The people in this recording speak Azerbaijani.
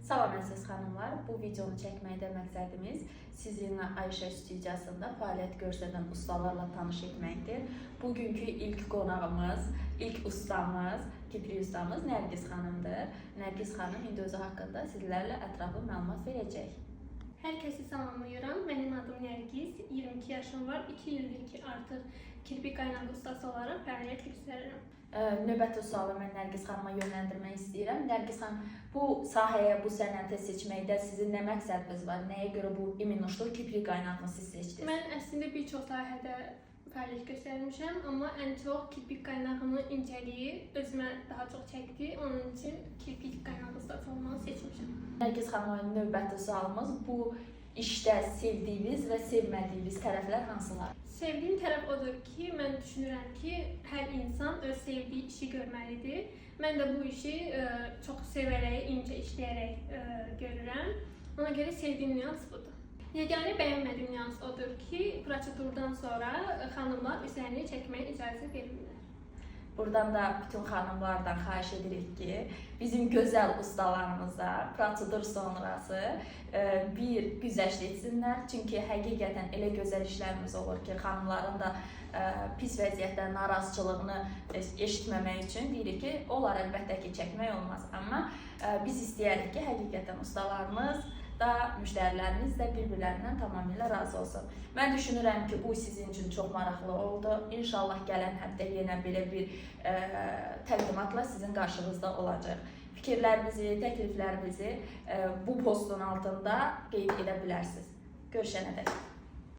Salam əziz xanımlar, bu videonu çəkməkdə məqsədimiz sizinlə Ayşə studiyasında fəaliyyət göstərən ustalarla tanış etməkdir. Bugünkü ilk qonağımız, ilk ustamız, Kipri ustamız Nərgiz xanımdır. Nərgiz xanım indi özü haqqında sizlərlə ətraflı məlumat verəcək. Hər kəsi salamlayıram. Mənim adım Nərgiz, 22 yaşım var. 2 ildir ki, artıq kirpi qaynaq ustası olaraq fəaliyyət göstərirəm. Növbəti sualı mən Nərgiz xanıma yönləndirmək istəyirəm. Nərgiz xanım, bu sahəyə, bu sənətə seçməkdə sizin nə məqsədiniz var? Nəyə görə bu immunuşluq kirpi qaynağını siz seçdiniz? Mən əslində bir çox sahədə fəaliyyət göstərmişəm, amma ən çox kirpik qaynağının incəliyi özümə daha çox çəkdi. Onun üçün kirpik qaynaq ustası olmağı seçmişəm. Nərgiz xanıma növbəti sualımız bu işdə sevdiyiniz və sevmədiyiniz tərəflər hansılar? Sevdiyim tərəf odur ki, mən düşünürəm ki, hər insan öz sevdiyi işi görməlidir. Mən də bu işi çox sevərək, incə işləyərək görürəm. Ona görə sevdiyim nüans budur. Yeganə bəyənmədiyim nüans odur ki, prosedurdan sonra xanımlar üzərini çəkməyə icazə verirlər. Buradan da bütün xanımlardan xahiş edirik ki, bizim gözəl ustalarımıza prosedur sonrası bir güzəşt etsinlər. Çünki həqiqətən elə gözəl işlərimiz olur ki, xanımların da pis vəziyyətdə narazıçılığını eşitməmək üçün deyirik ki, onlar əlbəttə ki, çəkmək olmaz. Amma biz istəyərik ki, həqiqətən ustalarımız da, müştərilərimiz də bir-birlərindən tamamilə razı olsun. Mən düşünürəm ki, bu sizin üçün çox maraqlı oldu. İnşallah gələn həftə yenə belə bir təqdimatla sizin qarşınızda olacaq. Fikirlərinizi, təkliflərinizi bu postun altında qeyd edə bilərsiniz. Görüşənədək.